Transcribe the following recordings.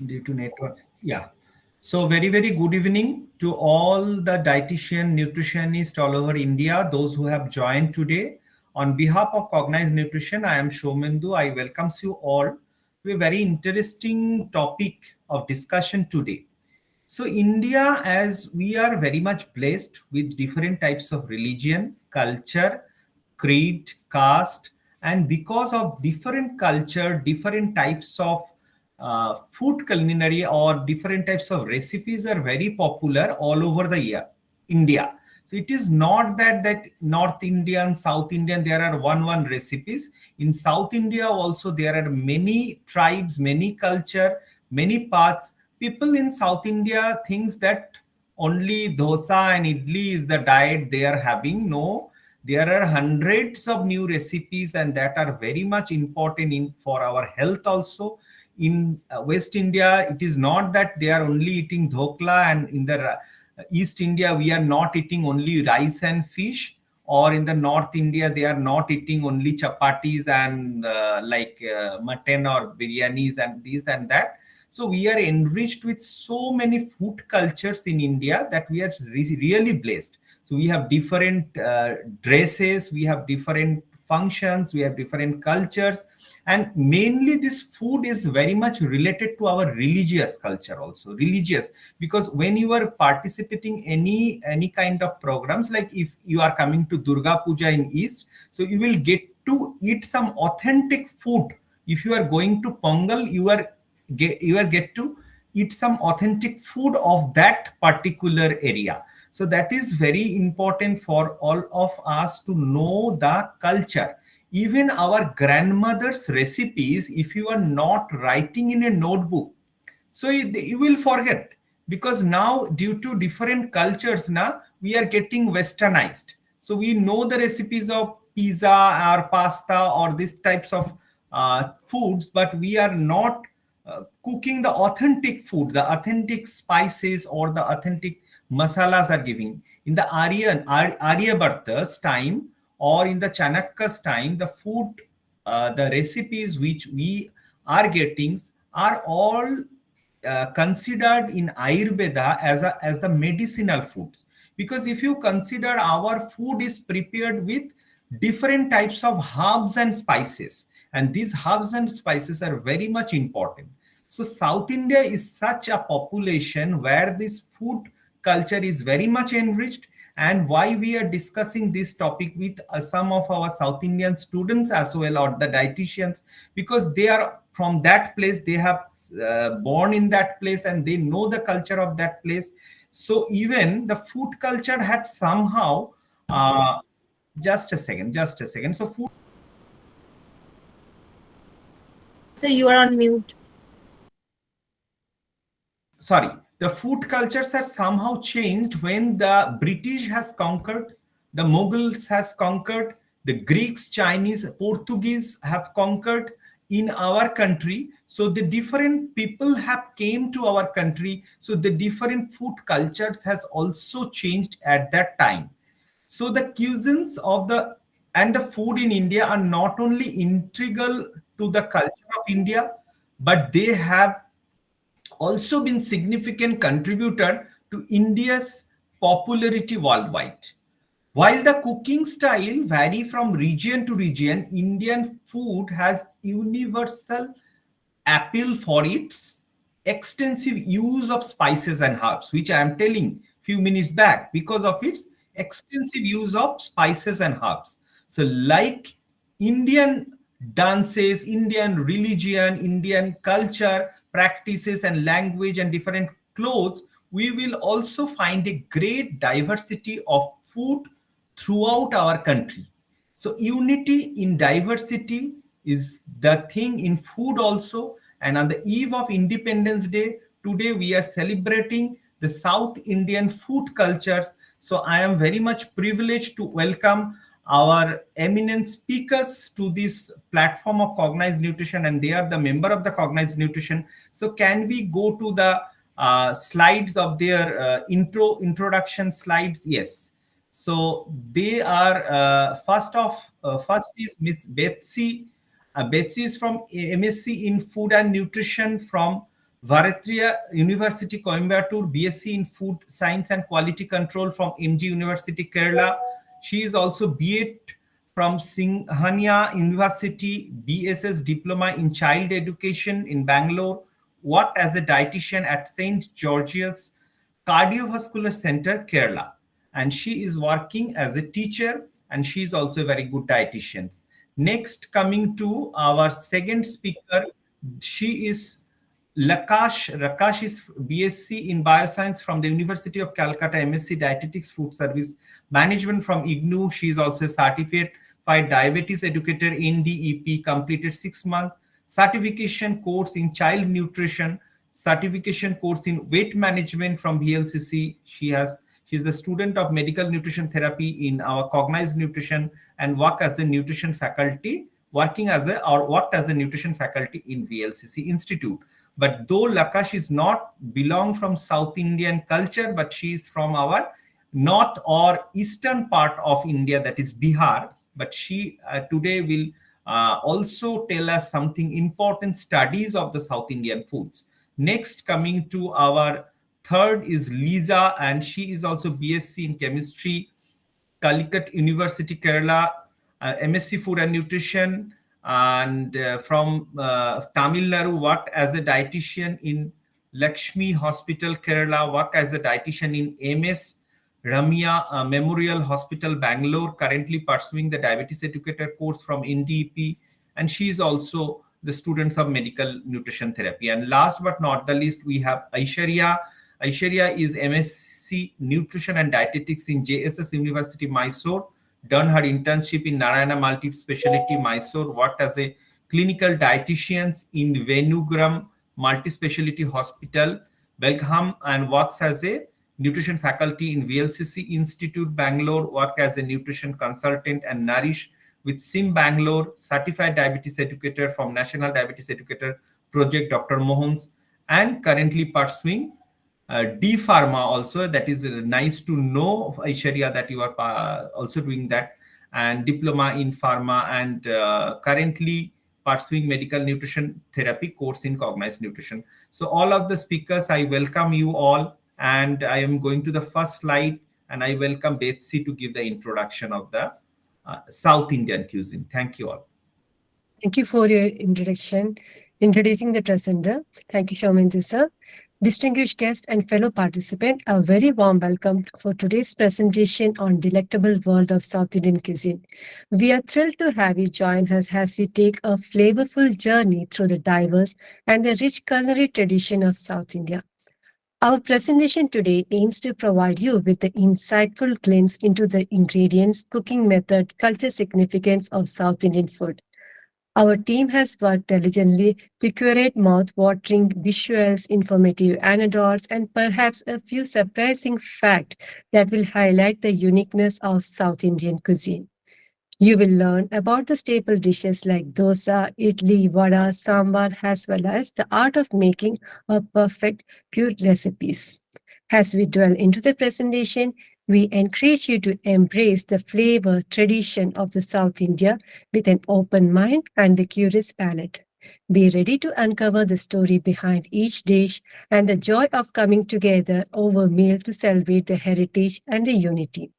due to network. Yeah. So very good evening to all the dietitian, nutritionists all over India, those who have joined today. On behalf of Cognized Nutrition, I am Shomendu. I welcomes you all to a very interesting topic of discussion today. So, India, as we are very much blessed with different types of religion, culture, creed, caste, and because of different culture, different types of food culinary or different types of recipes are very popular all over the year, India. So it is not that North Indian, South Indian, there are one recipes. In South India also there are many tribes, many culture, many paths. People in South India thinks that only dosa and idli is the diet they are having. No, there are hundreds of new recipes and that are very much important in for our health also. In West India, it is not that they are only eating dhokla, and in the East India, we are not eating only rice and fish, or in the North India, they are not eating only chapatis and mutton or biryanis and this and that. So we are enriched with so many food cultures in India that we are really blessed. So we have different dresses, we have different functions, we have different cultures, and mainly this food is very much related to our religious culture also. Religious, because when you are participating any kind of programs, like if you are coming to Durga Puja in East, so you will get to eat some authentic food. If you are going to Pongal, you are get to eat some authentic food of that particular area. So that is very important for all of us to know the culture. Even our grandmother's recipes, if you are not writing in a notebook, so you will forget, because now due to different cultures now we are getting westernized. So we know the recipes of pizza or pasta or these types of foods, but we are not cooking the authentic food, the authentic spices or the authentic masalas are giving. In the Aryabhata's time or in the Chanakya's time, the food, the recipes which we are getting are all considered in Ayurveda as the medicinal foods. Because if you consider, our food is prepared with different types of herbs and spices, and these herbs and spices are very much important. So South India is such a population where this food culture is very much enriched, and why we are discussing this topic with some of our South Indian students as well, or the dietitians, because they are from that place, they have born in that place and they know the culture of that place. So even the food culture had somehow just a second. So food, So you are on mute. sorry, the food cultures have somehow changed when the British has conquered, the Mughals has conquered, the Greeks, Chinese, Portuguese have conquered in our country. So the different people have came to our country, so the different food cultures has also changed at that time. So the cuisines of the and the food in India are not only integral to the culture of India, but they have also been significant contributor to India's popularity worldwide. While the cooking style vary from region to region, Indian food has universal appeal for its extensive use of spices and herbs, which I am telling few minutes back, because of its extensive use of spices and herbs. So, like Indian dances, Indian religion, Indian culture, practices, and language, and different clothes, we will also find a great diversity of food throughout our country. So, unity in diversity is the thing in food also. And on the eve of Independence Day, today we are celebrating the South Indian food cultures. So, I am very much privileged to welcome our eminent speakers to this platform of Cognized Nutrition, and they are the member of the Cognized Nutrition. So, can we go to the slides of their introduction slides? Yes. So they are first is Ms. Betsy. Betsy is from MSc in Food and Nutrition from Bharatiya University Coimbatore, BSc in Food Science and Quality Control from MG University Kerala. She is also B.Ed from Singhania University, BSS Diploma in Child Education in Bangalore, worked as a dietitian at St. George's Cardiovascular Center, Kerala. And she is working as a teacher and she is also a very good dietitian. Next, coming to our second speaker, she is Lakash. Rakash is BSc in Bioscience from the University of Calcutta, MSc Dietetics Food Service Management from IGNOU. She is also a certified diabetes educator in DEP, completed 6 month certification course in child nutrition, certification course in weight management from VLCC. She's the student of medical nutrition therapy in our cognized nutrition and work as a nutrition faculty, worked as a nutrition faculty in VLCC Institute. But though Lakash is not belong from South Indian culture, but she is from our north or eastern part of India, that is Bihar. But she today will also tell us something important studies of the South Indian foods. Next, coming to our third is Lija, and she is also BSc in chemistry, Calicut University, Kerala, MSc Food and Nutrition, and from Tamil Nadu, worked as a dietitian in Lakshmi Hospital, Kerala, worked as a dietitian in MS Ramia Memorial Hospital, Bangalore, currently pursuing the diabetes educator course from NDEP, and she is also the students of medical nutrition therapy. And last but not the least, we have Aishwarya. Aishwarya is MSc Nutrition and Dietetics in JSS University, Mysore, done her internship in Narayana Multi-Speciality, Mysore, worked as a clinical dietitian in Venugram Multi-Speciality Hospital, Belgaum, and works as a nutrition faculty in VLCC Institute, Bangalore, work as a nutrition consultant and Nourish with SIM Bangalore, certified diabetes educator from National Diabetes Educator Project, Dr. Mohans, and currently pursuing D Pharma also. That is nice to know, Aishwarya, that you are also doing that, and diploma in pharma, and currently pursuing medical nutrition therapy course in cognized nutrition. So all of the speakers, I welcome you all, and I am going to the first slide, and I welcome Betsy to give the introduction of the South Indian cuisine. Thank you all. Thank you for your introduction, introducing the presenter. Thank you, Shaumendu sir. Distinguished guest and fellow participant, a very warm welcome for today's presentation on delectable world of South Indian cuisine. We are thrilled to have you join us as we take a flavorful journey through the diverse and the rich culinary tradition of South India. Our presentation today aims to provide you with the insightful glimpse into the ingredients, cooking method, culture significance of South Indian food. Our team has worked diligently to curate mouth-watering visuals, informative anecdotes, and perhaps a few surprising facts that will highlight the uniqueness of South Indian cuisine. You will learn about the staple dishes like dosa, idli, vada, sambar, as well as the art of making a perfect pure recipes. As we dwell into the presentation, we encourage you to embrace the flavor tradition of the South India with an open mind and a curious palate. Be ready to uncover the story behind each dish and the joy of coming together over a meal to celebrate the heritage and the unity.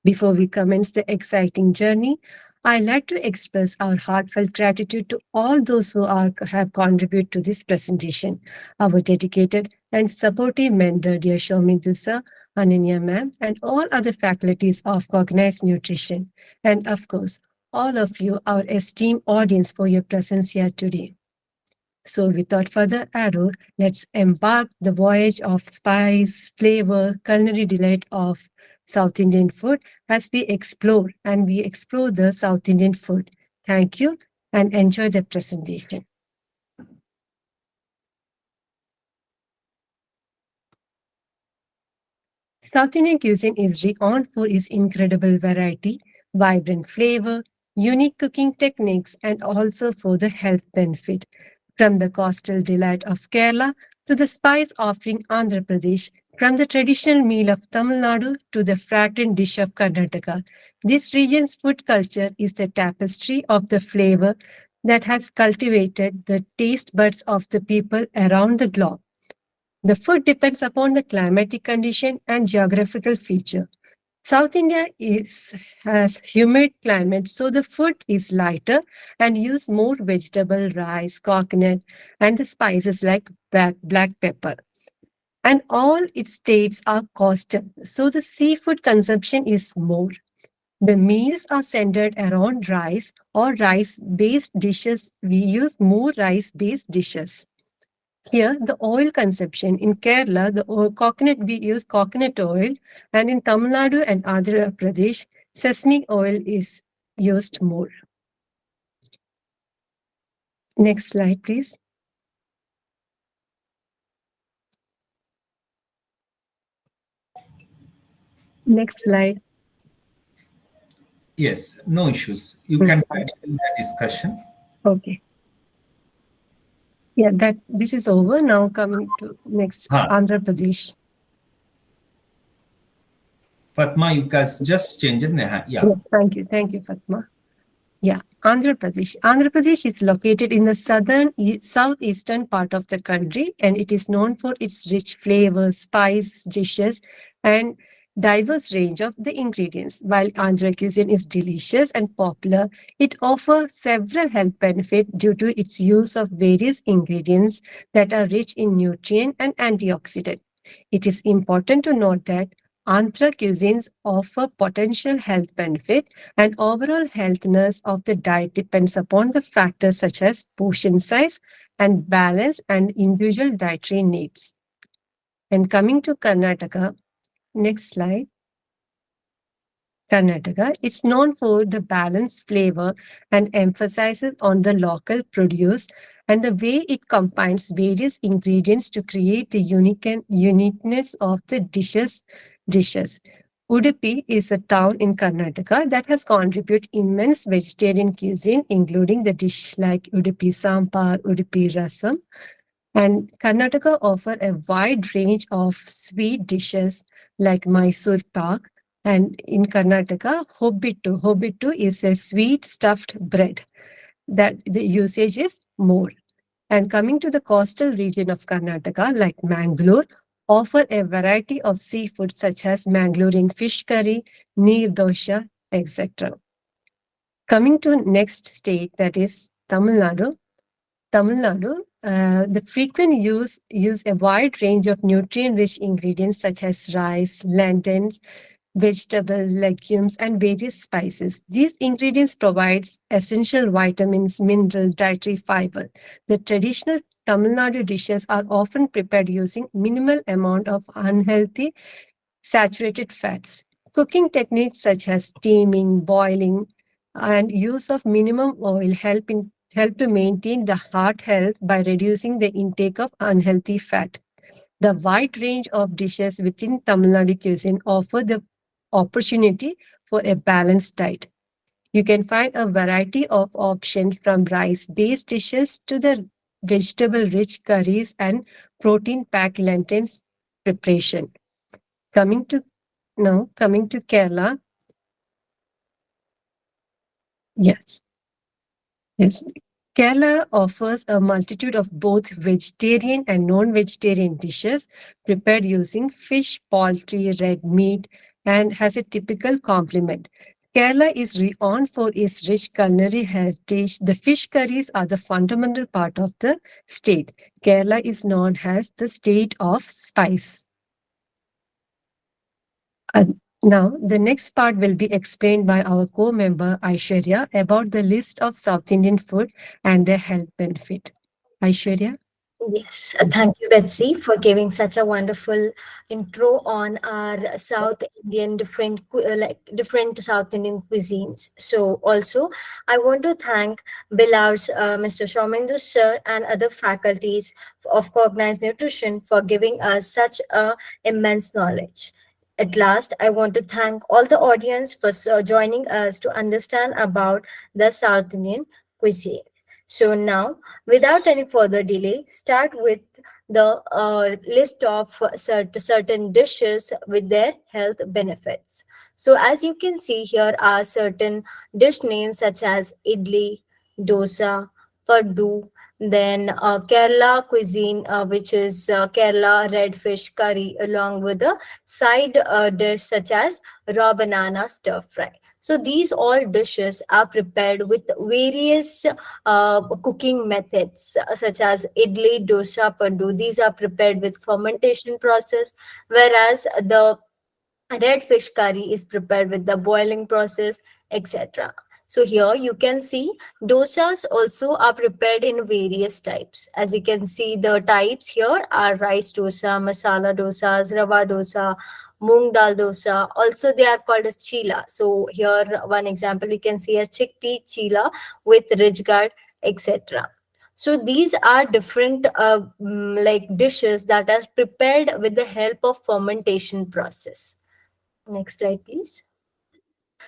Before we commence the exciting journey, I'd like to express our heartfelt gratitude to all those who have contributed to this presentation. Our dedicated and supportive mentor, dear Shaumendu sir, Ananya ma'am, and all other faculties of Cognized Nutrition. And of course, all of you, our esteemed audience, for your presence here today. So without further ado, let's embark the voyage of spice, flavor, culinary delight of South Indian food as we explore the South Indian food. Thank you and enjoy the presentation. South Indian cuisine is renowned for its incredible variety, vibrant flavor, unique cooking techniques, and also for the health benefit. From the coastal delight of Kerala to the spice offering Andhra Pradesh, from the traditional meal of Tamil Nadu to the fragrant dish of Karnataka, this region's food culture is the tapestry of the flavor that has cultivated the taste buds of the people around the globe. The food depends upon the climatic condition and geographical feature. South India has humid climate, so the food is lighter and use more vegetable, rice, coconut, and the spices like black pepper. And all its states are coastal, so the seafood consumption is more. The meals are centered around rice or rice-based dishes. We use more rice-based dishes. Here, the oil consumption in Kerala, the coconut we use coconut oil, and in Tamil Nadu and Andhra Pradesh, sesame oil is used more. Next slide, please. Next slide. Yes, no issues. You can continue the discussion. Okay. Yeah, that this is over. Now coming to next, Huh. Andhra Pradesh. Fatma, you guys just change it. Yeah. Yes, thank you. Thank you, Fatma. Yeah, Andhra Pradesh. Andhra Pradesh is located in the southeastern part of the country, and it is known for its rich flavors, spice dishes, and diverse range of the ingredients. While Andhra cuisine is delicious and popular, it offers several health benefits due to its use of various ingredients that are rich in nutrient and antioxidant. It is important to note that Andhra cuisines offer potential health benefit and overall healthiness of the diet depends upon the factors such as portion size and balance and individual dietary needs. And coming to Karnataka, next slide. Karnataka, it's known for the balanced flavor and emphasizes on the local produce and the way it combines various ingredients to create the uniqueness of the dishes. Udupi is a town in Karnataka that has contributed immense vegetarian cuisine, including the dish like Udupi Sampar, Udupi Rasam. And Karnataka offer a wide range of sweet dishes like Mysore pak. And in Karnataka, hobbitu. Hobbitu is a sweet stuffed bread that the usage is more. And coming to the coastal region of Karnataka, like Mangalore, offer a variety of seafood such as Mangalorean fish curry, neer dosha, etc. Coming to next state, that is Tamil Nadu. Tamil Nadu, the frequent use a wide range of nutrient-rich ingredients such as rice, lentils, vegetable, legumes, and various spices. These ingredients provide essential vitamins, mineral, dietary fiber. The traditional Tamil Nadu dishes are often prepared using minimal amount of unhealthy saturated fats. Cooking techniques such as steaming, boiling, and use of minimum oil help to maintain the heart health by reducing the intake of unhealthy fat. The wide range of dishes within Tamil Nadu cuisine offer the opportunity for a balanced diet. You can find a variety of options from rice-based dishes to the vegetable-rich curries and protein-packed lentils preparation. Coming to Kerala. Yes. Yes. Kerala offers a multitude of both vegetarian and non-vegetarian dishes prepared using fish, poultry, red meat, and has a typical complement. Kerala is renowned for its rich culinary heritage. The fish curries are the fundamental part of the state. Kerala is known as the state of spice. Now, the next part will be explained by our co-member Aishwarya about the list of South Indian food and their health benefit. Aishwarya? Yes, thank you, Betsy, for giving such a wonderful intro on our South Indian different South Indian cuisines. So, also, I want to thank Bilar's Mr. Shomendra sir and other faculties of Cognized Nutrition for giving us such a immense knowledge. At last, I want to thank all the audience for joining us to understand about the South Indian cuisine. So now, without any further delay, start with the list of certain dishes with their health benefits. So as you can see here are certain dish names such as idli, dosa, paddu, then Kerala cuisine, which is Kerala red fish curry, along with a side dish such as raw banana stir fry. So these all dishes are prepared with various cooking methods such as idli, dosa, paddu. These are prepared with fermentation process, whereas the red fish curry is prepared with the boiling process, etc. So here you can see dosas also are prepared in various types. As you can see, the types here are rice dosa, masala dosas, rava dosa, moong dal dosa. Also, they are called as chila. So here, one example you can see as chickpea chila with ridge guard, etc. So these are different like dishes that are prepared with the help of fermentation process. Next slide, please.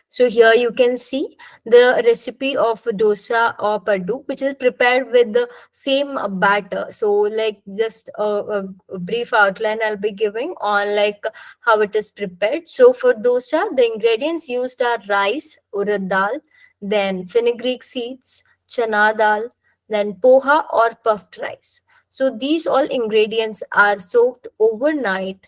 So here you can see the recipe of dosa or paddu, which is prepared with the same batter. So like just a brief outline I'll be giving on like how it is prepared. So for dosa, the ingredients used are rice, urad dal, then fenugreek seeds, chana dal, then poha or puffed rice. So these all ingredients are soaked overnight,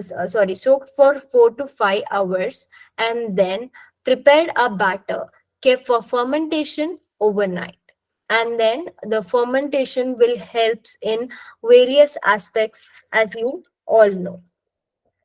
soaked for 4 to 5 hours, and then prepared a batter kept for fermentation overnight. And then the fermentation will helps in various aspects, as you all know.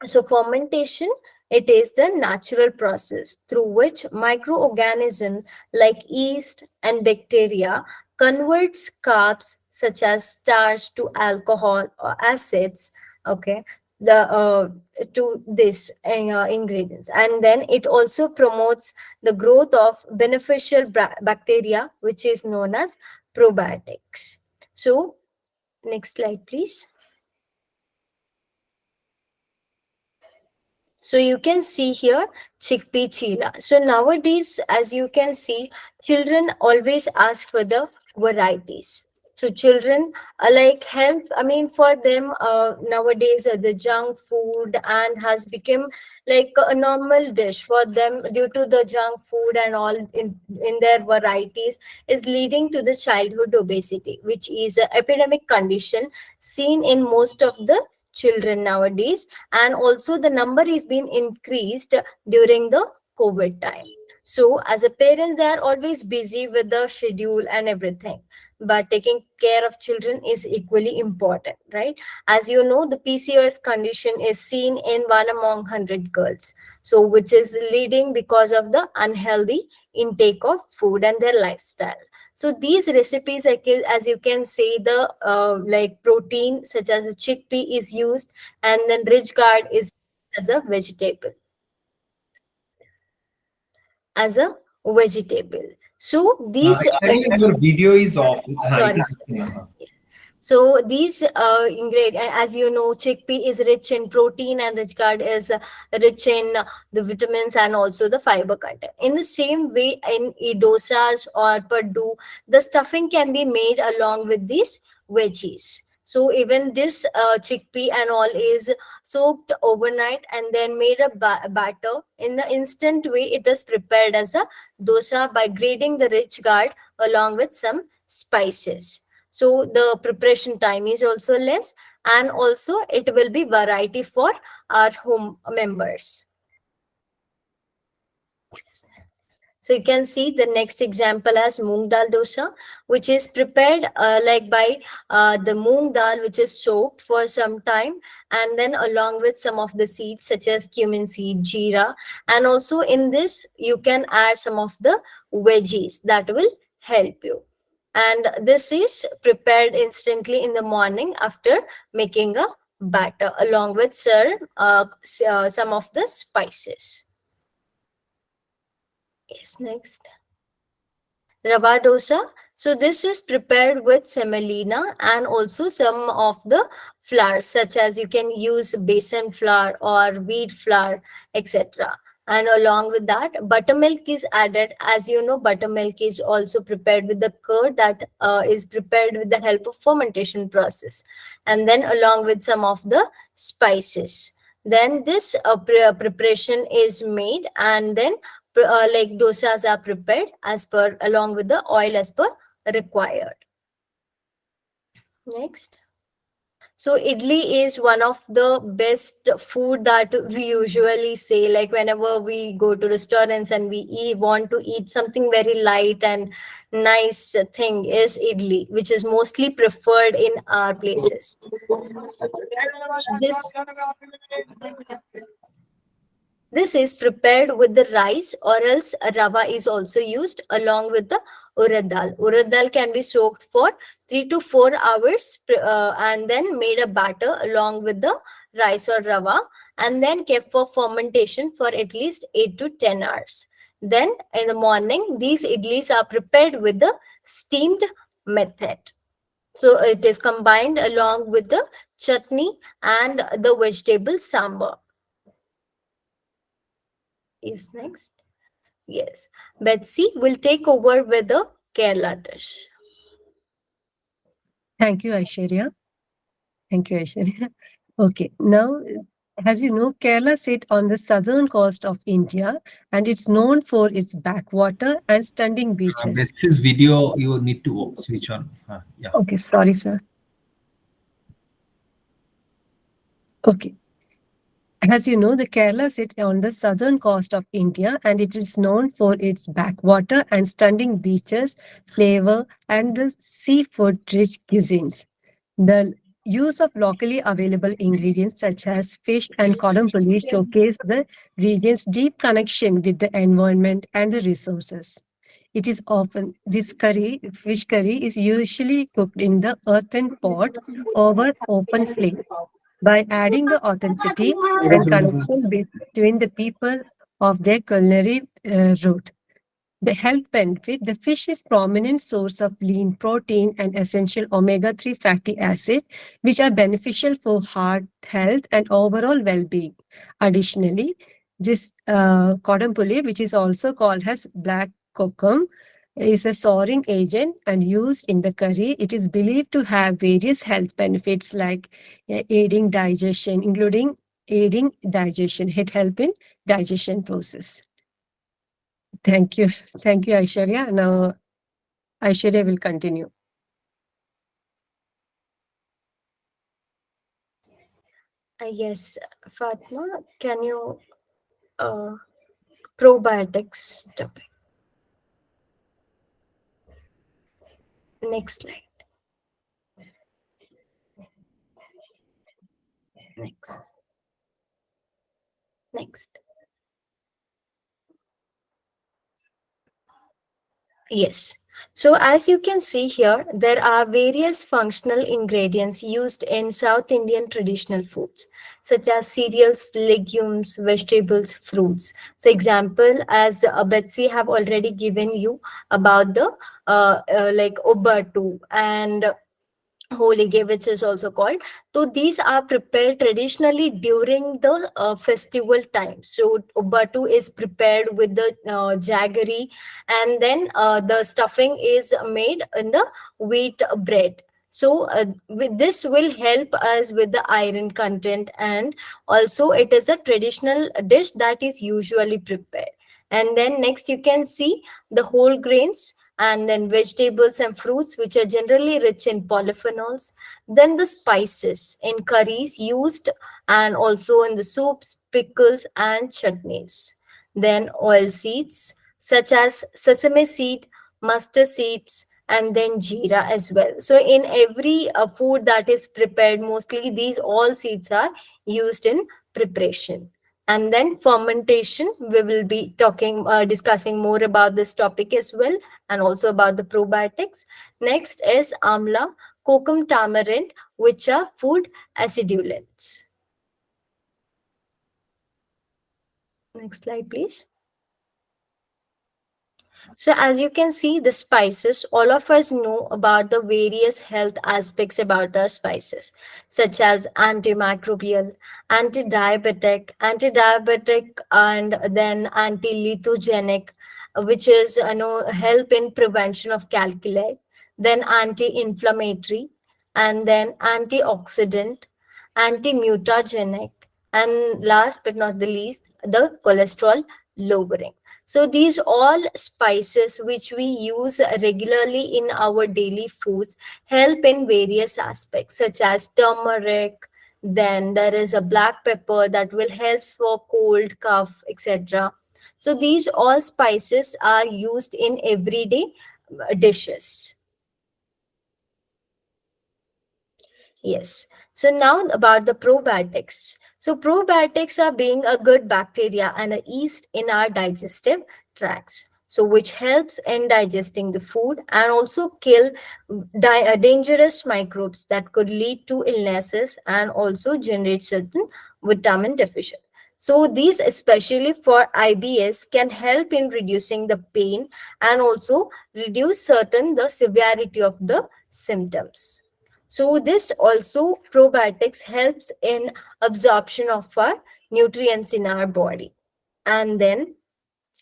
So fermentation, it is the natural process through which microorganisms like yeast and bacteria converts carbs such as starch to alcohol or acids, okay, the to this ingredients, and then it also promotes the growth of beneficial bacteria, which is known as probiotics. So next slide, please. So you can see here chickpea chila. So nowadays, as you can see, children always ask for the varieties. So children are like health. I mean, for them nowadays, the junk food and has become like a normal dish for them due to the junk food and all in their varieties is leading to the childhood obesity, which is an epidemic condition seen in most of the children nowadays, and also the number is being increased during the COVID time. So as a parent, they are always busy with the schedule and everything, but taking care of children is equally important, right? As you know, the PCOS condition is seen in 1 among 100 girls, so which is leading because of the unhealthy intake of food and their lifestyle. So these recipes, as you can see, the like protein such as a chickpea is used, and then ridge gourd is as a vegetable, as a vegetable. So these Aishwarya, your video is off. It sorry. is. So these ingredients, as you know, chickpea is rich in protein and rich gourd is rich in the vitamins and also the fiber content. In the same way, in dosas or paddu, the stuffing can be made along with these veggies. So even this chickpea and all is soaked overnight and then made a batter. In the instant way, it is prepared as a dosa by grating the rich gourd along with some spices. So the preparation time is also less, and also it will be variety for our home members. So you can see the next example as moong dal dosa, which is prepared like by the moong dal, which is soaked for some time, and then along with some of the seeds such as cumin seed, jeera, and also in this you can add some of the veggies that will help you. And this is prepared instantly in the morning after making a batter along with some of the spices. Yes, next. Rava dosa. So this is prepared with semolina and also some of the flours, such as you can use besan flour or wheat flour, etc. And along with that, buttermilk is added. As you know, buttermilk is also prepared with the curd that is prepared with the help of fermentation process, and then along with some of the spices. Then this preparation is made and then like dosas are prepared as per along with the oil as per required. Next. So idli is one of the best food that we usually say, like whenever we go to restaurants and we want to eat something very light and nice thing is idli, which is mostly preferred in our places. This This is prepared with the rice, or else rava is also used along with the urad dal. Urad dal can be soaked for 3 to 4 hours and then made a batter along with the rice or rava and then kept for fermentation for at least 8 to 10 hours. Then in the morning, these idlis are prepared with the steamed method. So it is combined along with the chutney and the vegetable sambar. Is next. Yes. Betsy will take over with the Kerala dish. Thank you, Aishwarya. Thank you, Aishwarya. Okay, now, as you know, Kerala sits on the southern coast of India and it's known for its backwater and stunning beaches. That's his video. You need to switch on. Yeah. Okay, sorry, sir. Okay. As you know, the Kerala sits on the southern coast of India and it is known for its backwater and stunning beaches, flavor, and the seafood-rich cuisines. The use of locally available ingredients such as fish and cotton showcase the region's deep connection with the environment and the resources. It is often, this curry, fish curry, is usually cooked in the earthen pot over open flame by adding the authenticity and connection between the people of their culinary route. The health benefit, the fish is prominent source of lean protein and essential omega-3 fatty acid, which are beneficial for heart health and overall well-being. Additionally, this cotton puli, which is also called as black kokum, is a souring agent and used in the curry. It is believed to have various health benefits like aiding digestion, including aiding digestion, it help in digestion process. Thank you. Thank you, Aishwarya. Now, Aishwarya will continue. Yes, Fatma, can you uh, probiotics topic? Next slide. Next. Next. Yes. So as you can see here, there are various functional ingredients used in South Indian traditional foods, such as cereals, legumes, vegetables, fruits. So example, as Betsy have already given you about the like obatu and holige, which is also called. So these are prepared traditionally during the festival time. So obatu is prepared with the jaggery, and then the stuffing is made in the wheat bread. So with this will help us with the iron content, and also it is a traditional dish that is usually prepared. And then next you can see the whole grains and then vegetables and fruits, which are generally rich in polyphenols. Then the spices in curries used, and also in the soups, pickles, and chutneys. Then oil seeds such as sesame seed, mustard seeds, and then jeera as well. So in every food that is prepared, mostly these all seeds are used in preparation. And then fermentation, we will be discussing more about this topic as well, and also about the probiotics. Next is amla, kokum, tamarind, which are food acidulants. Next slide, please. So as you can see, the spices, all of us know about the various health aspects about our spices, such as antimicrobial, anti-diabetic, and then anti-lethogenic, which is help in prevention of calculi, then anti-inflammatory, and then antioxidant, anti-mutagenic, and last but not the least, the cholesterol lowering. So these all spices which we use regularly in our daily foods help in various aspects such as turmeric. Then there is a black pepper that will help for cold, cough, etc. So these all spices are used in everyday dishes. Yes. So now about the probiotics. So probiotics are being a good bacteria and a yeast in our digestive tracts. So which helps in digesting the food and also kill dangerous microbes that could lead to illnesses and also generate certain vitamin deficiency. So these especially for IBS can help in reducing the pain and also reduce certain the severity of the symptoms. So this also probiotics helps in absorption of our nutrients in our body. And then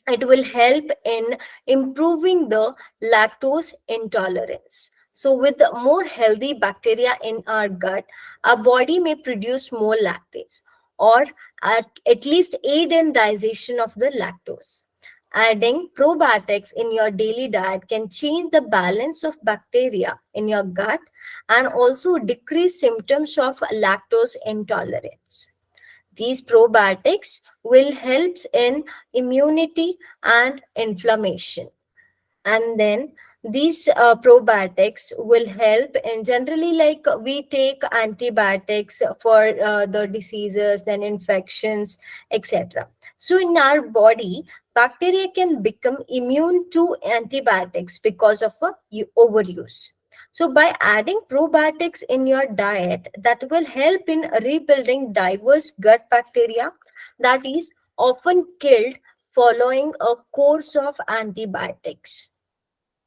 it will help in improving the lactose intolerance. So with the more healthy bacteria in our gut, our body may produce more lactase or at least aid in digestion of the lactose. Adding probiotics in your daily diet can change the balance of bacteria in your gut and also decrease symptoms of lactose intolerance. These probiotics will help in immunity and inflammation. And then these probiotics will help in generally like we take antibiotics for the diseases, then infections, etc. So in our body, bacteria can become immune to antibiotics because of a overuse. So by adding probiotics in your diet, that will help in rebuilding diverse gut bacteria that is often killed following a course of antibiotics.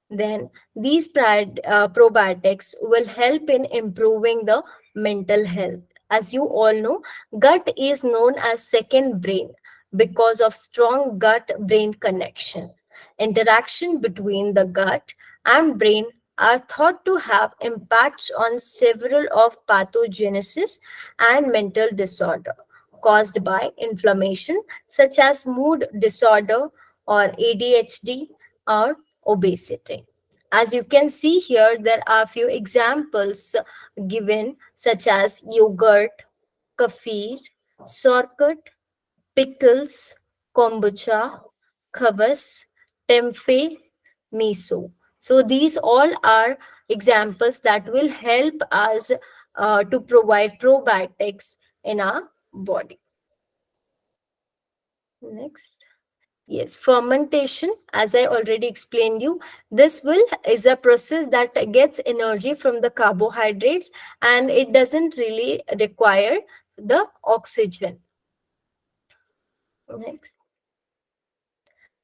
Then these probiotics will help in improving the mental health. As you all know, gut is known as second brain because of strong gut brain connection. Interaction between the gut and brain are thought to have impacts on several of pathogenesis and mental disorder caused by inflammation such as mood disorder or ADHD or obesity. As you can see here, there are few examples given such as yogurt, kefir, sorghum, pickles, kombucha, kvass, tempeh, miso. So these all are examples that will help us to provide probiotics in our body. Next. Yes, fermentation, as I already explained you, this will is a process that gets energy from the carbohydrates and it doesn't really require the oxygen. Next.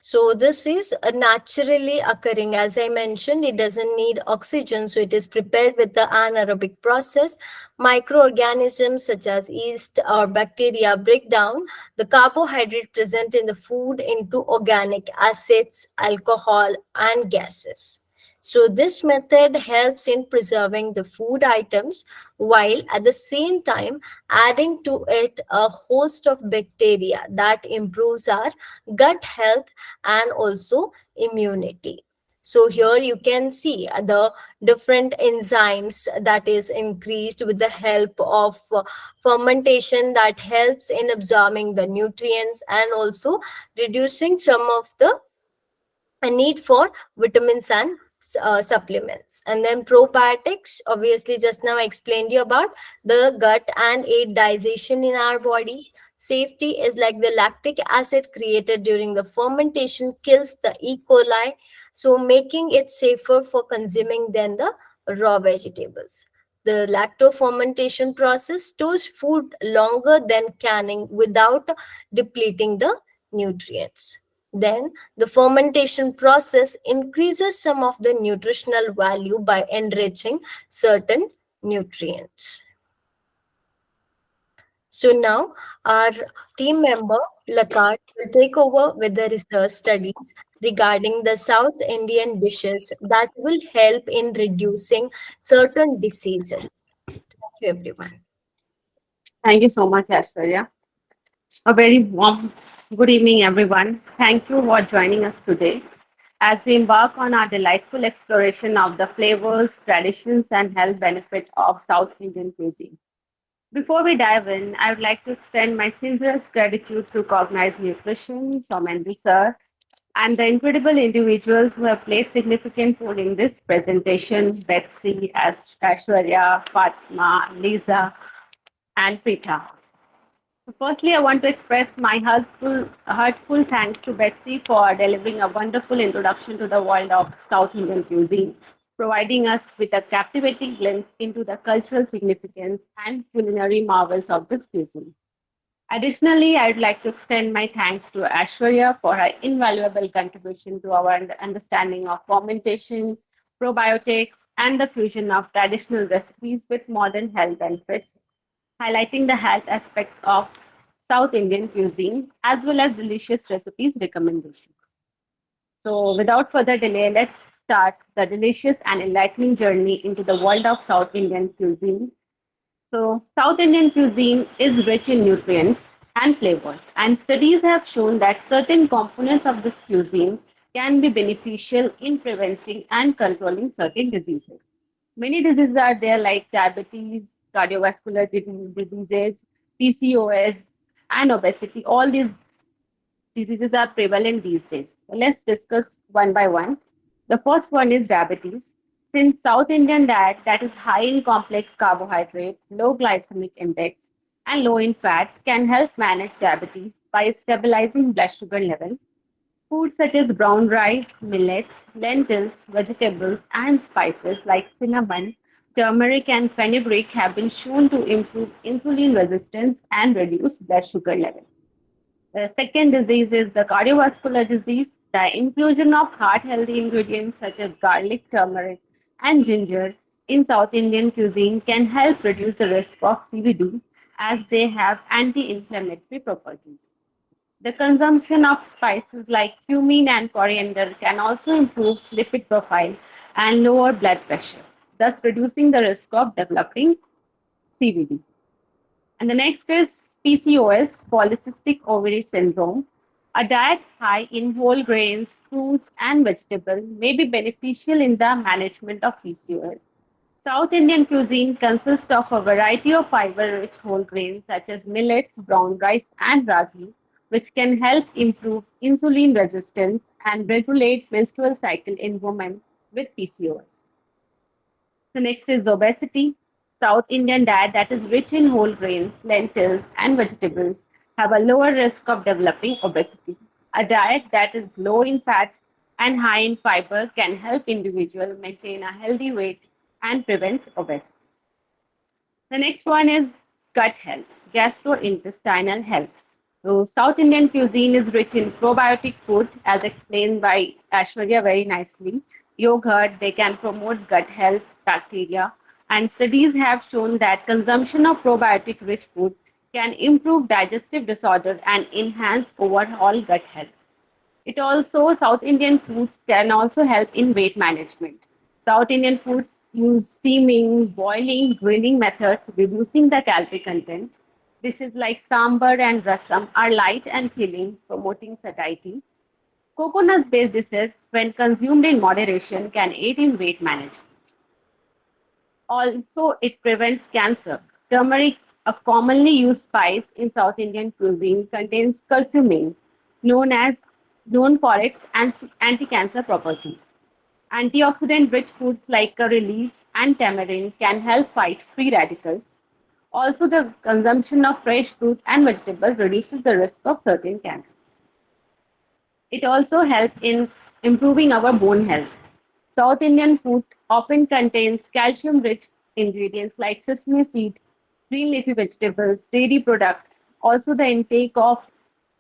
So this is naturally occurring. As I mentioned, it doesn't need oxygen, so it is prepared with the anaerobic process. Microorganisms such as yeast or bacteria break down the carbohydrate present in the food into organic acids, alcohol, and gases. So this method helps in preserving the food items while at the same time adding to it a host of bacteria that improves our gut health and also immunity. So here you can see the different enzymes that is increased with the help of fermentation that helps in absorbing the nutrients and also reducing some of the a need for vitamins and supplements. And then probiotics, obviously just now I explained you about the gut and aid digestion in our body. Safety is like the lactic acid created during the fermentation kills the E. coli, so making it safer for consuming than the raw vegetables. The lacto fermentation process stores food longer than canning without depleting the nutrients. Then the fermentation process increases some of the nutritional value by enriching certain nutrients. So now our team member Lakash will take over with the research studies regarding the South Indian dishes that will help in reducing certain diseases. Thank you, everyone. Thank you so much, Aishwarya. A very warm Good evening, everyone. Thank you for joining us today as we embark on our delightful exploration of the flavors, traditions, and health benefit of South Indian cuisine. Before we dive in, I would like to extend my sincerest gratitude to Cognize Nutrition, Somendu sir, and the incredible individuals who have played significant role in this presentation, Betsy, Aishwarya, Fatma, Lisa, and Preeta. Firstly, I want to express my heartful thanks to Betsy for delivering a wonderful introduction to the world of South Indian cuisine, providing us with a captivating glimpse into the cultural significance and culinary marvels of this cuisine. Additionally, I'd like to extend my thanks to Aishwarya for her invaluable contribution to our understanding of fermentation, probiotics, and the fusion of traditional recipes with modern health benefits, highlighting the health aspects of South Indian cuisine as well as delicious recipes recommendations. So, without further delay, let's start the delicious and enlightening journey into the world of South Indian cuisine. So, South Indian cuisine is rich in nutrients and flavors, and studies have shown that certain components of this cuisine can be beneficial in preventing and controlling certain diseases. Many diseases are there, like diabetes, cardiovascular diseases, PCOS, and obesity. All these diseases are prevalent these days. Let's discuss one by one. The first one is diabetes. Since South Indian diet that is high in complex carbohydrate, low glycemic index, and low in fat can help manage diabetes by stabilizing blood sugar level. Foods such as brown rice, millets, lentils, vegetables, and spices like cinnamon, turmeric, and fenugreek have been shown to improve insulin resistance and reduce blood sugar level. The second disease is the cardiovascular disease. The inclusion of heart healthy ingredients such as garlic, turmeric, and ginger in South Indian cuisine can help reduce the risk of CVD as they have anti inflammatory properties. The consumption of spices like cumin and coriander can also improve lipid profile and lower blood pressure, thus reducing the risk of developing CVD. And the next is PCOS, polycystic ovary syndrome. A diet high in whole grains, fruits, and vegetables may be beneficial in the management of PCOS. South Indian cuisine consists of a variety of fiber-rich whole grains such as millets, brown rice, and ragi, which can help improve insulin resistance and regulate menstrual cycle in women with PCOS. The next is obesity. South Indian diet that is rich in whole grains, lentils, and vegetables have a lower risk of developing obesity. A diet that is low in fat and high in fiber can help individuals maintain a healthy weight and prevent obesity. The next one is gut health, gastrointestinal health. So South Indian cuisine is rich in probiotic food, as explained by Aishwarya very nicely. Yogurt, they can promote gut health, bacteria, and studies have shown that consumption of probiotic rich food can improve digestive disorder and enhance overall gut health. It also, South Indian foods can also help in weight management. South Indian foods use steaming, boiling, grilling methods, reducing the calorie content. Dishes like sambar and rasam are light and filling, promoting satiety. Coconut based dishes, when consumed in moderation, can aid in weight management. Also, it prevents cancer. Turmeric, a commonly used spice in South Indian cuisine, contains curcumin, known as known for its anti-cancer properties. Antioxidant-rich foods like curry leaves and tamarind can help fight free radicals. Also, the consumption of fresh fruit and vegetables reduces the risk of certain cancers. It also helps in improving our bone health. South Indian food often contains calcium rich ingredients like sesame seed, green leafy vegetables, dairy products. Also, the intake of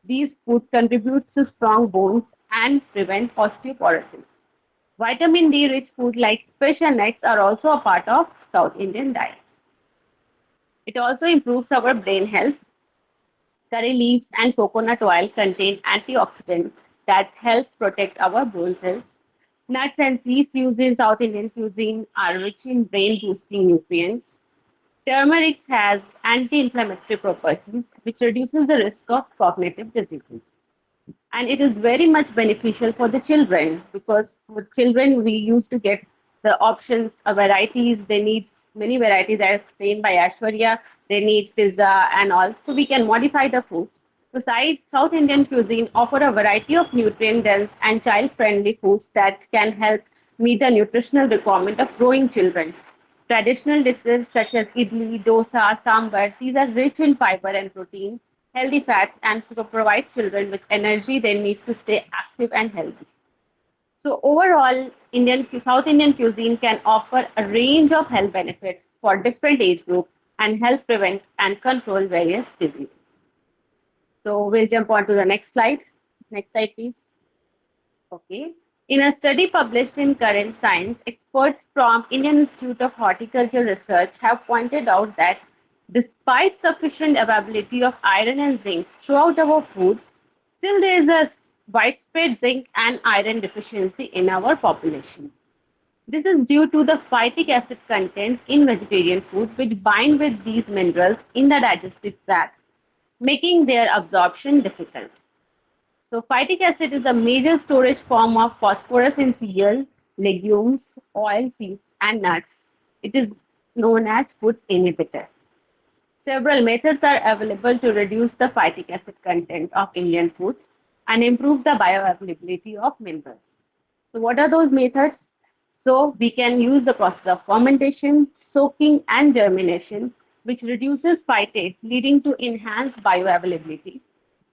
these food contributes to strong bones and prevent osteoporosis. Vitamin D rich food like fish and eggs are also a part of South Indian diet. It also improves our brain health. Curry leaves and coconut oil contain antioxidants that help protect our brain cells. Nuts and seeds used in South Indian cuisine are rich in brain boosting nutrients. Turmeric has anti inflammatory properties, which reduces the risk of cognitive diseases. and it is very much beneficial for the children, because with children we used to get the options, varieties. They need many varieties as explained by Aishwarya. They need pizza and all, so we can modify the foods. Besides, South Indian cuisine offer a variety of nutrient dense and child friendly foods that can help meet the nutritional requirement of growing children. Traditional dishes such as idli, dosa, sambar, these are rich in fiber and protein, healthy fats, and provide children with energy they need to stay active and healthy. So overall, South Indian cuisine can offer a range of health benefits for different age groups and help prevent and control various diseases. So we'll jump on to the next slide. Next slide, please. Okay. In a study published in Current Science, experts from Indian Institute of Horticulture Research have pointed out that despite sufficient availability of iron and zinc throughout our food, still there is a widespread zinc and iron deficiency in our population. This is due to the phytic acid content in vegetarian food, which bind with these minerals in the digestive tract, making their absorption difficult. So phytic acid is a major storage form of phosphorus in cereal, legumes, oil seeds, and nuts. It is known as food inhibitor. Several methods are available to reduce the phytic acid content of Indian food and improve the bioavailability of minerals. So what are those methods? So we can use the process of fermentation, soaking, and germination, which reduces phytate, leading to enhanced bioavailability.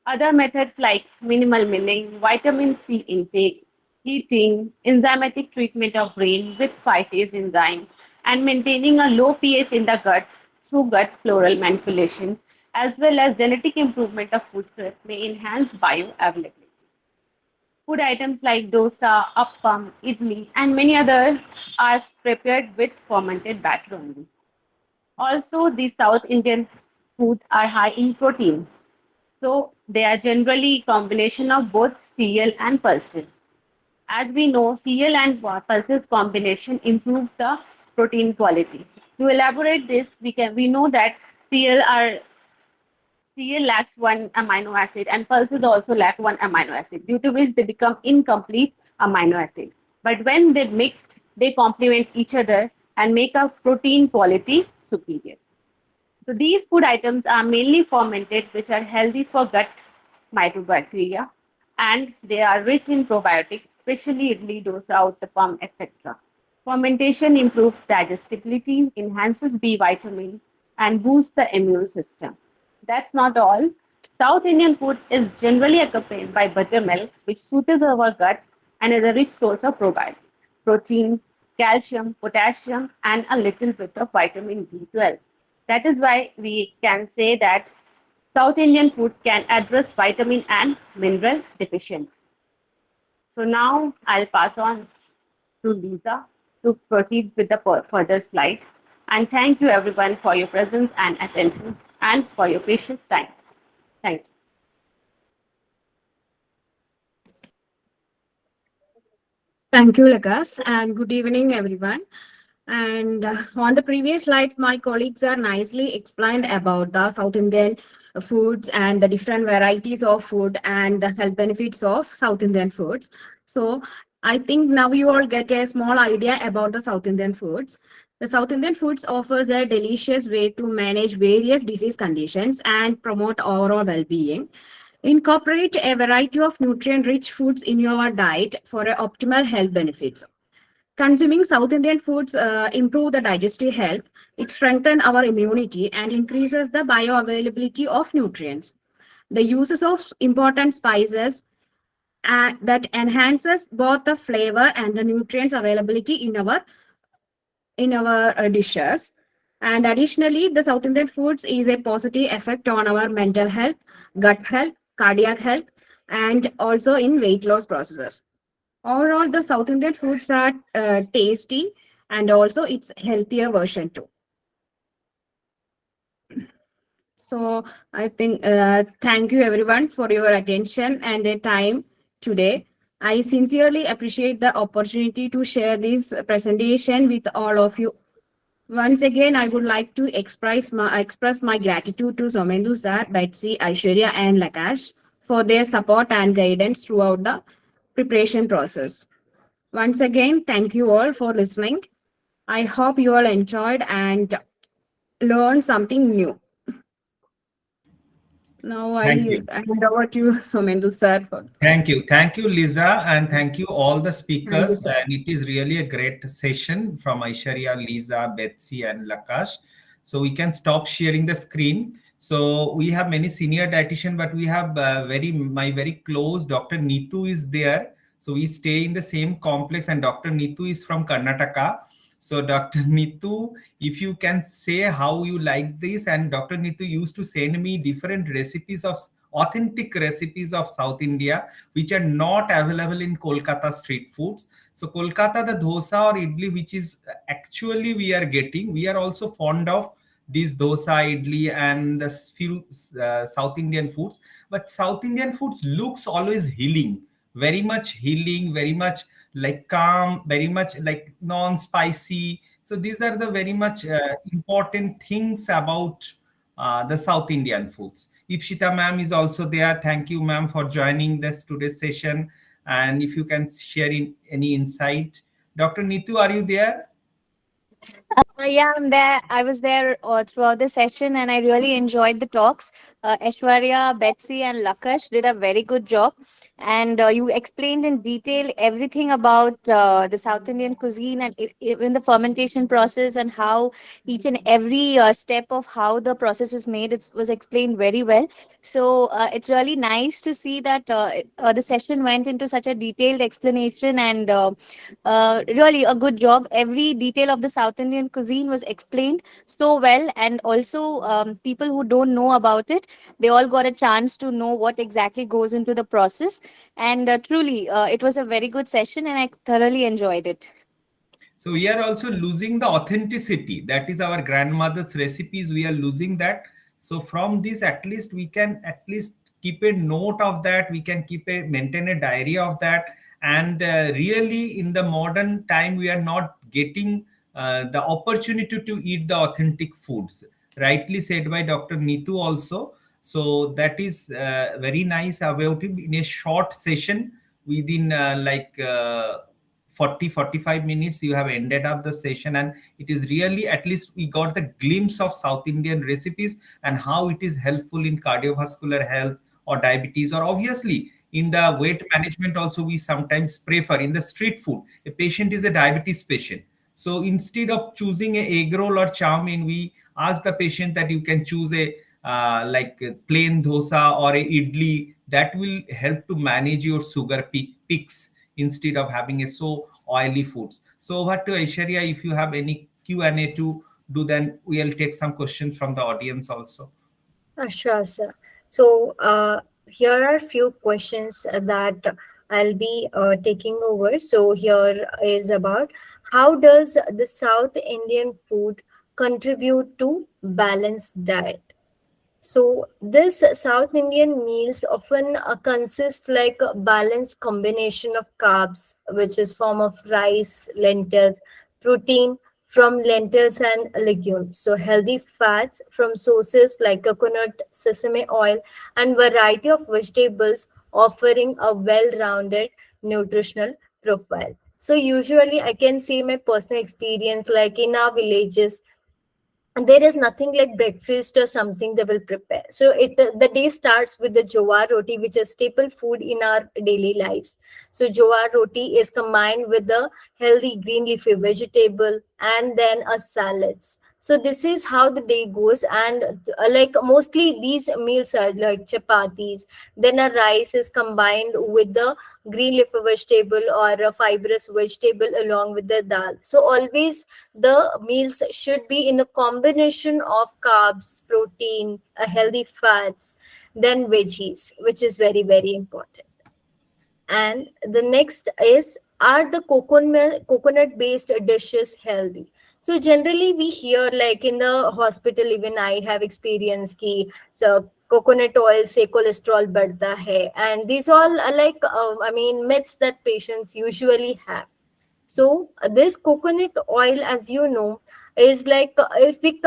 Other methods like minimal milling, vitamin C intake, heating, enzymatic treatment of brain with phytase enzyme, and maintaining a low pH in the gut through gut floral manipulation, as well as genetic improvement of food prep may enhance bioavailability. Food items like dosa, appam, idli, and many others are prepared with fermented batter only. Also, the South Indian food are high in protein, so they are generally combination of both cereal and pulses. As we know, cereal and pulses combination improve the protein quality. To elaborate this, we know that cereal lacks one amino acid and pulses also lack one amino acid, due to which they become incomplete amino acid. But when they mixed, they complement each other and make a protein quality superior. So these food items are mainly fermented, which are healthy for gut microbacteria, and they are rich in probiotics, especially idli, dosa, uttapam, etc. Fermentation improves digestibility, enhances B vitamin, and boosts the immune system. That's not all. South Indian food is generally accompanied by buttermilk, which soothes our gut and is a rich source of probiotics, protein, calcium, potassium, and a little bit of vitamin B12. That is why we can say that South Indian food can address vitamin and mineral deficiency. So now I'll pass on to Lisa to proceed with the further slide. And thank you everyone for your presence and attention and for your precious time. Thank you. Thank you, Lakas, and good evening, everyone. And on the previous slides, my colleagues are nicely explained about the South Indian foods and the different varieties of food and the health benefits of South Indian foods. So I think now you all get a small idea about the South Indian foods. The South Indian foods offers a delicious way to manage various disease conditions and promote overall well-being. Incorporate a variety of nutrient-rich foods in your diet for optimal health benefits. Consuming South Indian foods improve the digestive health. It strengthens our immunity and increases the bioavailability of nutrients. The uses of important spices that enhances both the flavor and the nutrients availability in our dishes. And additionally, the South Indian foods is a positive effect on our mental health, gut health, cardiac health, and also in weight loss processes. Overall, the South Indian foods are tasty and also it's healthier version too. So I think thank you everyone for your attention and their time today. I sincerely appreciate the opportunity to share this presentation with all of you. Once again, I would like to express my gratitude to Somendu sir, Betsy, Aishwarya, and Lakash for their support and guidance throughout the preparation process. Once again, thank you all for listening. I hope you all enjoyed and learned something new. Now I Thank you. hand over to Somendu sir for Thank you. Thank you, Lisa, and thank you all the thank you, speakers. sir. And it is really a great session from Aishwarya, Lisa, Betsy, and Lakash. So we can stop sharing the screen. So we have many senior dietitian, but we have very close Dr. Neetu is there. So we stay in the same complex, and Dr. Neetu is from Karnataka. So Dr. Neetu, if you can say how you like this, and Dr. Neetu used to send me different recipes of authentic recipes of South India which are not available in Kolkata street foods. So Kolkata, the dosa or idli, which is actually we are getting, we are also fond of these dosa, idli, and the few South Indian foods. But South Indian foods looks always healing, very much healing, very much like calm, very much like non-spicy. So these are the very much important things about the South Indian foods. Ipshita ma'am is also there. Thank you, ma'am, for joining this today's session. And if you can share any insight. Dr. Neetu, are you there? Yeah, I'm there. I was there throughout the session and I really enjoyed the talks. Aishwarya, Betsy, and Lakash did a very good job. And you explained in detail everything about the South Indian cuisine and even the fermentation process and how each and every step of how the process is made. It was explained very well. So it's really nice to see that the session went into such a detailed explanation and really a good job. Every detail of the South Indian cuisine was explained so well, and also people who don't know about it, they all got a chance to know what exactly goes into the process. And truly, it was a very good session, and I thoroughly enjoyed it. So we are also losing the authenticity. That is our grandmother's recipes. We are losing that. So from this, at least we can at least keep a note of that. We can maintain a diary of that. And really, in the modern time, we are not getting the opportunity to eat the authentic foods. Rightly said by Dr. Neetu also. So that is very nice about it. In a short session, within 40-45 minutes you have ended up the session, and it is really, at least we got the glimpse of South Indian recipes and how it is helpful in cardiovascular health or diabetes, or obviously in the weight management also. We sometimes prefer in the street food, a patient is a diabetes patient, so instead of choosing a egg roll or chow mein, we ask the patient that you can choose a like a plain dosa or a idli that will help to manage your sugar peaks instead of having a so oily foods. So over to Aishwarya, if you have any Q&A to do, then we'll take some questions from the audience also. Sure, sir. So here are few questions that I'll be taking over. So here is about how does the South Indian food contribute to balanced diet? So this South Indian meals often consist like a balanced combination of carbs, which is form of rice, lentils, protein from lentils and legumes. So healthy fats from sources like coconut, sesame oil, and variety of vegetables, offering a well-rounded nutritional profile. So usually I can say my personal experience, like in our villages, and there is nothing like breakfast or something they will prepare. So it the day starts with the jowar roti, which is staple food in our daily lives. So jowar roti is combined with the healthy green leafy vegetable and then a salads. So this is how the day goes, and like mostly these meals are like chapatis. Then a rice is combined with the green leafy vegetable or a fibrous vegetable along with the dal. So always the meals should be in a combination of carbs, protein, healthy fats, then veggies, which is very, very important. And the next is, are the coconut based dishes healthy? So generally we hear like in the hospital, even I have experienced ki so coconut oil say cholesterol badta hai, and these all are like I mean myths that patients usually have. So this coconut oil, as you know, is like if we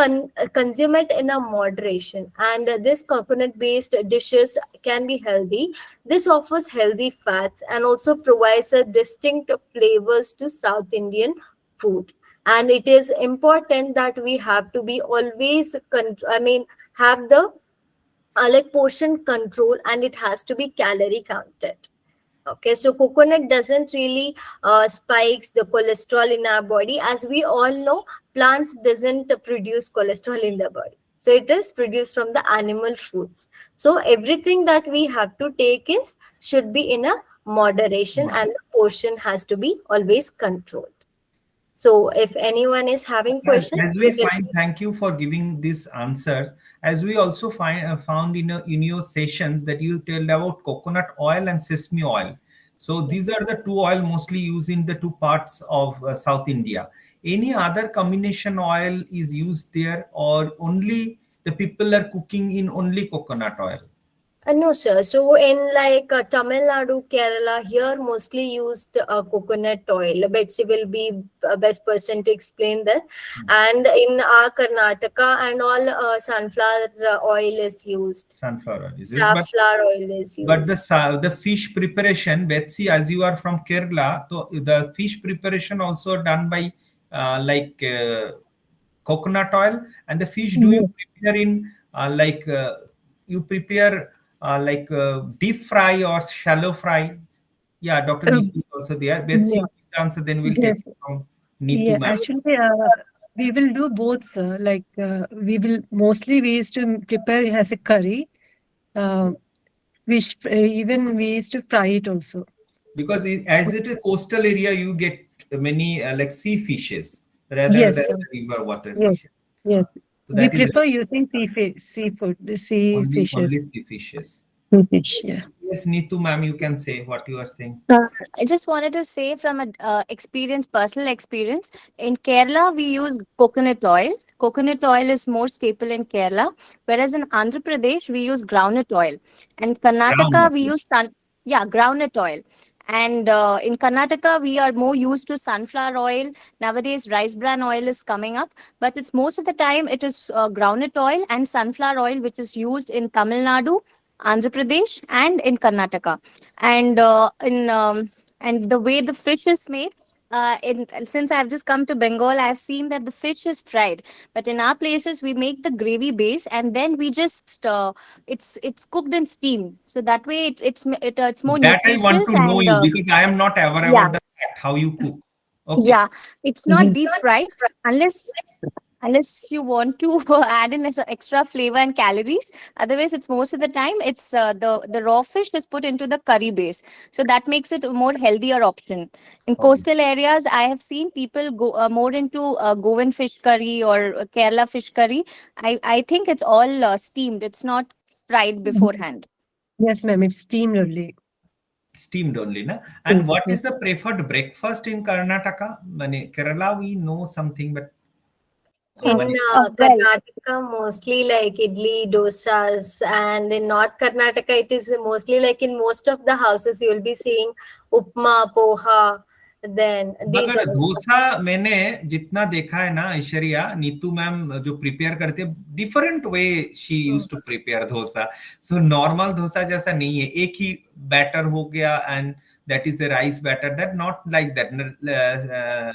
consume it in a moderation, and this coconut based dishes can be healthy. This offers healthy fats and also provides a distinct flavors to South Indian food. And it is important that we have to be always have the like portion control, and it has to be calorie counted. Okay, so coconut doesn't really spikes the cholesterol in our body. As we all know, plants doesn't produce cholesterol in the body. So it is produced from the animal foods. So everything that we have to take is should be in a moderation, and the portion has to be always controlled. So if anyone is having questions, As we find, thank you for giving these answers. As we also found in your sessions that you told about coconut oil and sesame oil. So these yes. are the two oil mostly used in the two parts of South India. Any other combination oil is used there, or only the people are cooking in only coconut oil? No, sir. So in like Tamil Nadu, Kerala, here mostly used coconut oil. Betsy will be best person to explain that. And in Karnataka and all, sunflower oil is used. Sunflower oil is used, Safflower oil is but used. the fish preparation, Betsy, as you are from Kerala, so the fish preparation also done by coconut oil. And the fish, do you Yes. prepare in you prepare deep fry or shallow fry? Yeah, Dr. Uh, Neetu is also there. Betsy, yeah. you will answer, then we'll take Yes. it from Neetu Yeah. ma'am. Actually, we will do both, sir. Like we used to prepare it as a curry. Uh, even we used to fry it also. Because as it a coastal area, you get many sea fishes rather Yes, than sir. river water Yes. fishes. Yes. So We that is prefer using seafood, the sea fishes. only sea fishes. Sea fish. Yeah. Yes, Neetu ma'am, you can say what you are saying. I just wanted to say from a experience, personal experience. In Kerala, we use coconut oil. Coconut oil is more staple in Kerala, whereas in Andhra Pradesh we use groundnut oil. And Karnataka Groundnut. we use groundnut oil. And in Karnataka we are more used to sunflower oil. Nowadays rice bran oil is coming up, but it's most of the time it is groundnut oil and sunflower oil which is used in Tamil Nadu, Andhra Pradesh, and in Karnataka. And in and the way the fish is made, since I've just come to Bengal, I've seen that the fish is fried, but in our places we make the gravy base and then we just it's cooked in steam, so that way it's more That I want nutritious. to know And you, because I am not aware yeah, about the fact how you cook. Okay. yeah, it's not Mhm. deep fried unless you want to add in as a extra flavor and calories. Otherwise it's most of the time it's the raw fish is put into the curry base, so that makes it a more healthier option. In Okay. coastal areas I have seen people go more into Goan fish curry or Kerala fish curry. I think it's all steamed, it's not fried Mhm. beforehand. Yes, ma'am. It's steamed only. Steamed only, na? And Steamed. what Yes. is the preferred breakfast in Karnataka? Mane, Kerala, we know something, but In mane, Well, Karnataka, mostly like idli, dosas, and in North Karnataka, it is mostly like in most of the houses you will be seeing upma, poha. Then these मगर are dosa मैंने जितना देखा है ना, Aishwarya, Neetu ma'am जो prepare करते हैं, different way she use to prepare dosa. So normal dosa जैसा नहीं है, एक ही बैटर हो गया and that is a rice batter. That not like that,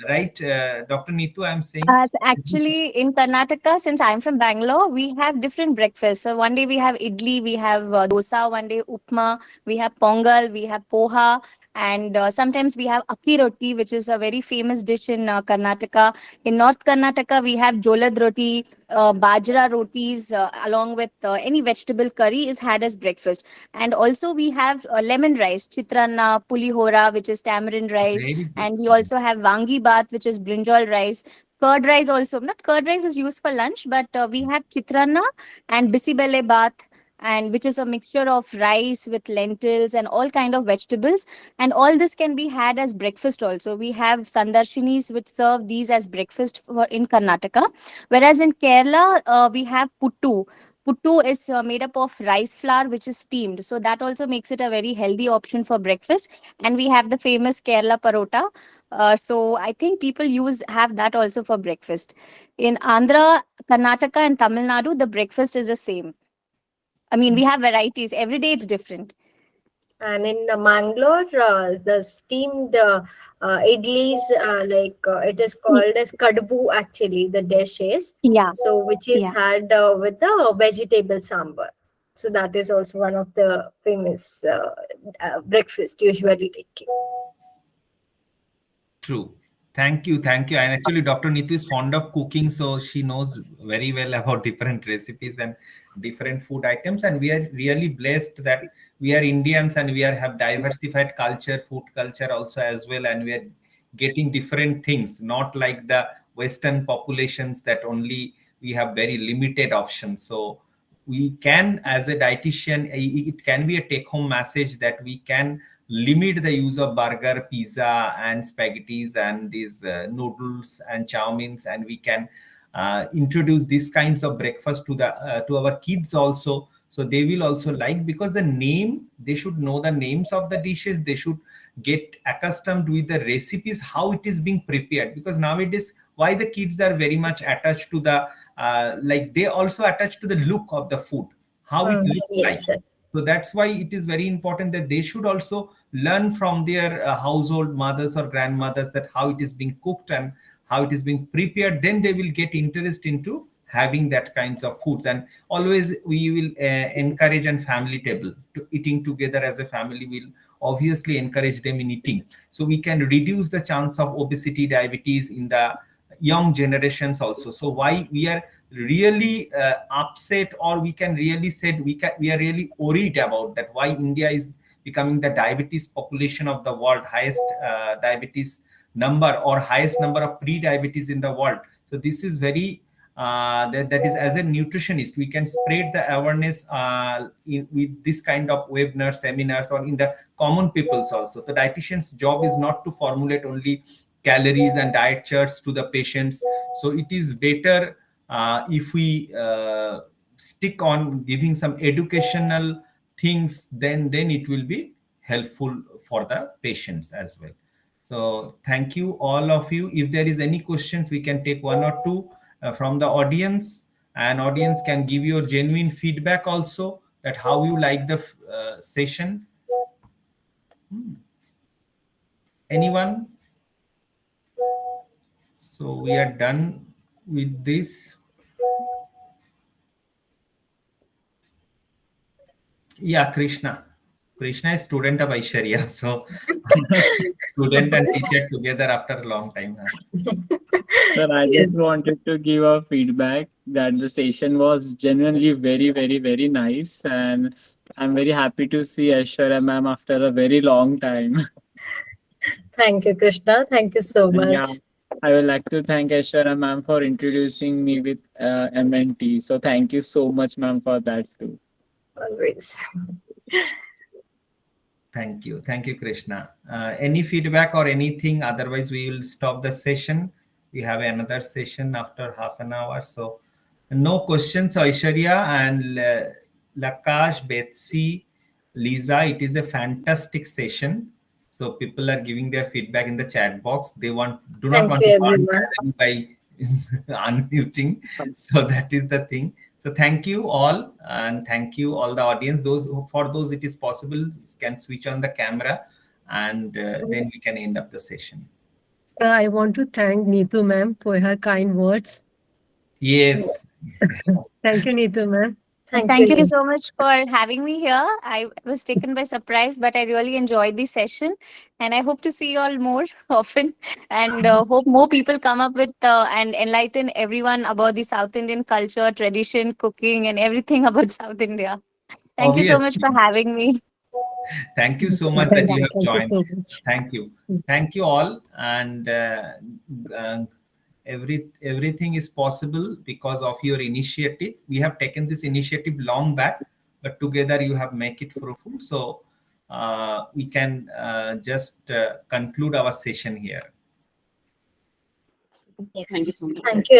right, Dr. Neetu, I'm saying. Actually, in Karnataka, since I'm from Bangalore, we have different breakfasts. So one day we have idli, we have dosa, one day upma, we have pongal, we have poha, and sometimes we have akki roti, which is a very famous dish in Karnataka. In North Karnataka, we have jolad roti, bajra rotis, along with any vegetable curry is had as breakfast. And also we have lemon rice, chitrana, pulihora, which is tamarind rice, Very good. and we also have vangi bath, which is brinjal rice. Curd rice also, not curd rice is used for lunch, but we have chitrana and bisibele bath, and which is a mixture of rice with lentils and all kind of vegetables. And all this can be had as breakfast also. We have sandarshinis which serve these as breakfast for in Karnataka. Whereas in Kerala, we have puttu. Puttu is made up of rice flour, which is steamed. So that also makes it a very healthy option for breakfast. And we have the famous Kerala parota. So I think people have that also for breakfast. In Andhra, Karnataka, and Tamil Nadu, the breakfast is the same. I mean, we have varieties. Every day it's different. And in Mangalore, the steamed idlis, it is called as kadbu actually, the dish is. Yeah, So, which is yeah. had with the vegetable sambar. So, that is also one of the famous breakfast usually taken. True. Thank you. Thank you. And actually, Dr. Neetu is fond of cooking, so she knows very well about different recipes and different food items. And we are really blessed that we are Indians and we have diversified culture, food culture also as well. And we are getting different things, not like the Western populations that only we have very limited options. So we can, as a dietitian, it can be a take-home message that we can limit the use of burger, pizza, and spaghettis and these noodles and chow means, and we can introduce these kinds of breakfast to our kids also, so they will also like, because they should know the names of the dishes, they should get accustomed with the recipes, how it is being prepared, because nowadays why the kids are very much attached to the like they also attach to the look of the food, how it looks like. Yes, sir. So that's why it is very important that they should also learn from their household mothers or grandmothers that how it is being cooked and how it is being prepared. Then they will get interest into having that kinds of foods. And always we will encourage and family table to eating together as a family will obviously encourage them in eating. So we can reduce the chance of obesity, diabetes in the young generations also. So why we are really upset, or we can really said we are really worried about that, why India is becoming the diabetes population of the world, highest diabetes number or highest number of pre-diabetes in the world. So this is very that is, as a nutritionist we can spread the awareness with this kind of webinars, seminars, or in the common peoples also. The dietitian's job is not to formulate only calories and diet charts to the patients. So it is better if we stick on giving some educational things, then it will be helpful for the patients as well. So thank you all of you. If there is any questions, we can take one or two from the audience, and audience can give your genuine feedback also, that how you like the session. Anyone? So we are done with this. Yeah, Krishna is student of Aishwarya, so student and teacher together after a long time. Sir, I Yes. just wanted to give a feedback that the session was genuinely very, very, very nice, and I'm very happy to see Aishwarya ma'am after a very long time. Thank you, Krishna. Thank you so And yeah, much. I would like to thank Aishwarya ma'am for introducing me with MNT. So thank you so much, ma'am, for that too. Always. Thank you, Krishna. Any feedback or anything? Otherwise, we will stop the session. We have another session after half an hour. So, no questions, Aishwarya and Lakash, Betsy, Lisa. It is a fantastic session. So people are giving their feedback in the chat box. They do not Thank want you, to burn everyone. time by unmuting. So that is the thing. So thank you all, and thank you all the audience. For those it is possible, can switch on the camera, and then we can end up the session. So I want to thank Neetu ma'am for her kind words. Yes. Thank you, Neetu ma'am. Thank Thank you you. so much for having me here. I was taken by surprise, but I really enjoyed the session. And I hope to see you all more often. And hope more people come up with and enlighten everyone about the South Indian culture, tradition, cooking, and everything about South India. Thank you so much Obviously. for having me. Thank you so much that you have Thank you joined. so much. Thank you all, and uh, everything is possible because of your initiative. We have taken this initiative long back, but together you have make it fruitful. So we can just conclude our session here. Thank you Yes. so much. Thank you,